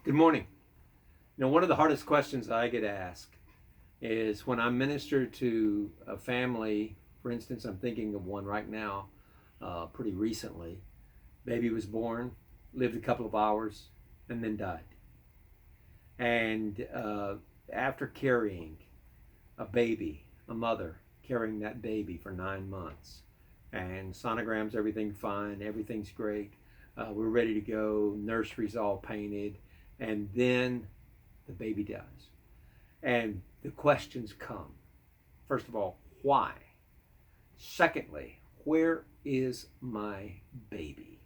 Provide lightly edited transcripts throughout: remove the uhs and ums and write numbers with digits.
Good morning. One of the hardest questions I get asked is when I minister to a family. For instance, I'm thinking of one right now, pretty recently. Baby was born, lived a couple of hours, and then died. And after carrying a baby, a mother carrying that baby for 9 months, and sonograms, everything fine, everything's great. We're ready to go. Nursery's all painted. And then the baby dies. And the questions come. First of all, why? Secondly, where is my baby?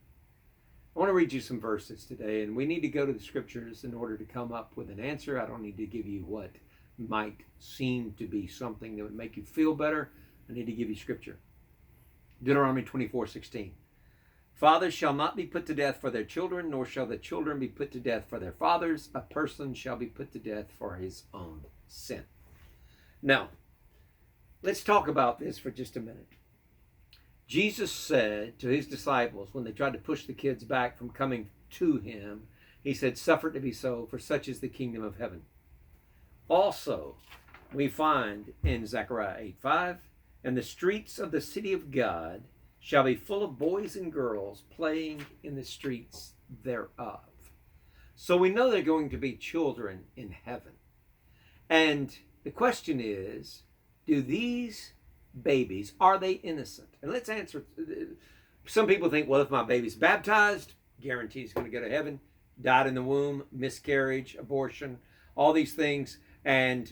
I want to read you some verses today, and we need to go to the scriptures in order to come up with an answer. I don't need to give you what might seem to be something that would make you feel better. I need to give you scripture. Deuteronomy 24:16. Fathers shall not be put to death for their children, nor shall the children be put to death for their fathers. A person shall be put to death for his own sin. Now, let's talk about this for just a minute. Jesus said to his disciples when they tried to push the kids back from coming to him, he said, "Suffer it to be so, for such is the kingdom of heaven." Also, we find in Zechariah 8:5, "And the streets of the city of God shall be full of boys and girls playing in the streets thereof." So we know they're going to be children in heaven. And the question is, do these babies, are they innocent? And let's answer. Some people think, well, if my baby's baptized, guaranteed he's going to go to heaven. Died in the womb, miscarriage, abortion, all these things. And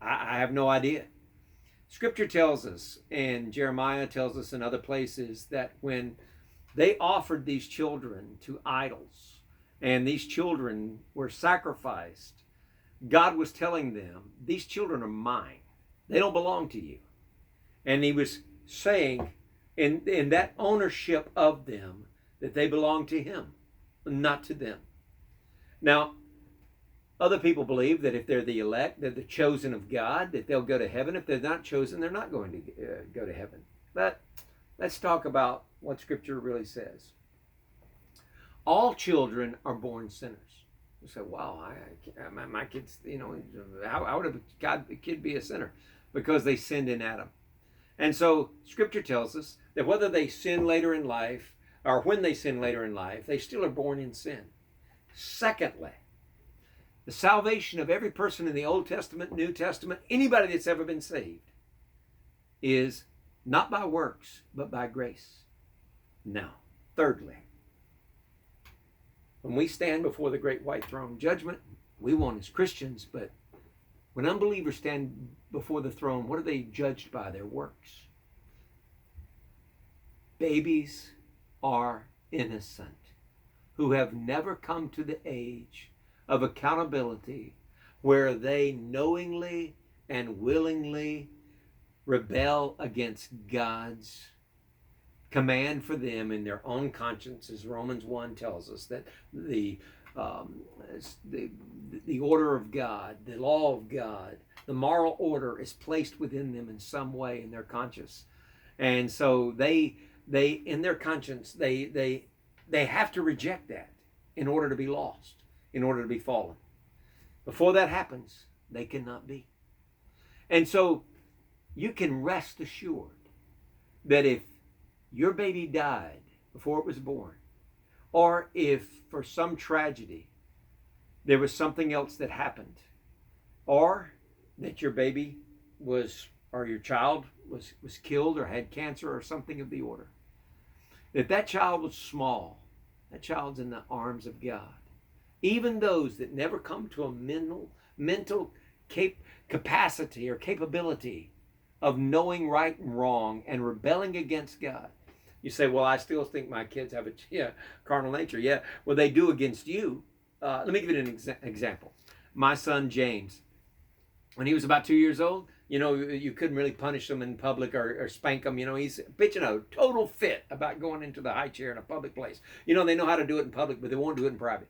I have no idea. Scripture tells us, and Jeremiah tells us in other places, that when they offered these children to idols and these children were sacrificed, God was telling them, these children are mine. They don't belong to you. And he was saying in that ownership of them that they belong to him, not to them. Now, other people believe that if they're the elect, they're the chosen of God, that they'll go to heaven. If they're not chosen, they're not going to go to heaven. But let's talk about what Scripture really says. All children are born sinners. You say, wow, my kids, how would a kid be a sinner? Because they sinned in Adam. And so Scripture tells us that whether they sin later in life or when they sin later in life, they still are born in sin. Secondly, the salvation of every person in the Old Testament, New Testament, anybody that's ever been saved, is not by works, but by grace. Now, thirdly, when we stand before the great white throne judgment, we won't as Christians, but when unbelievers stand before the throne, what are they judged by? Their works. Babies are innocent who have never come to the age of accountability where they knowingly and willingly rebel against God's command for them in their own conscience, as Romans 1 tells us, that the order of God, the law of God, the moral order is placed within them in some way in their conscience. And so they in their conscience, they have to reject that in order to be lost, in order to be fallen. Before that happens, they cannot be. And so you can rest assured that if your baby died before it was born, or if for some tragedy there was something else that happened, or that your baby was, or your child was killed or had cancer or something of the order, that child was small, that child's in the arms of God. Even those that never come to a mental capacity or capability of knowing right and wrong and rebelling against God. You say, well, I still think my kids have a carnal nature. Yeah, well, they do against you. Let me give you an example. My son, James, when he was about 2 years old, you couldn't really punish him in public or spank him. He's pitching a total fit about going into the high chair in a public place. They know how to do it in public, but they won't do it in private.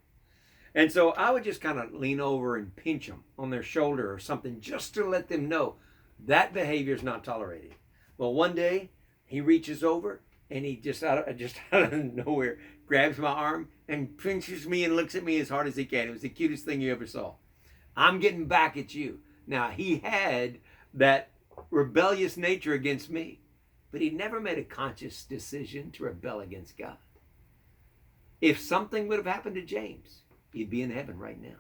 And so I would just kind of lean over and pinch them on their shoulder or something just to let them know that behavior is not tolerated. Well, one day he reaches over and he just out of nowhere grabs my arm and pinches me and looks at me as hard as he can. It was the cutest thing you ever saw. I'm getting back at you. Now, he had that rebellious nature against me, but he never made a conscious decision to rebel against God. If something would have happened to James, he'd be in heaven right now.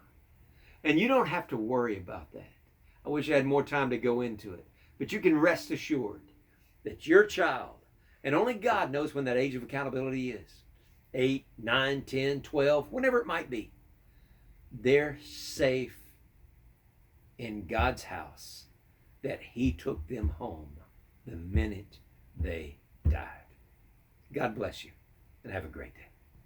And you don't have to worry about that. I wish I had more time to go into it. But you can rest assured that your child, and only God knows when that age of accountability is, 8, 9, 10, 12, whenever it might be, they're safe in God's house, that he took them home the minute they died. God bless you, and have a great day.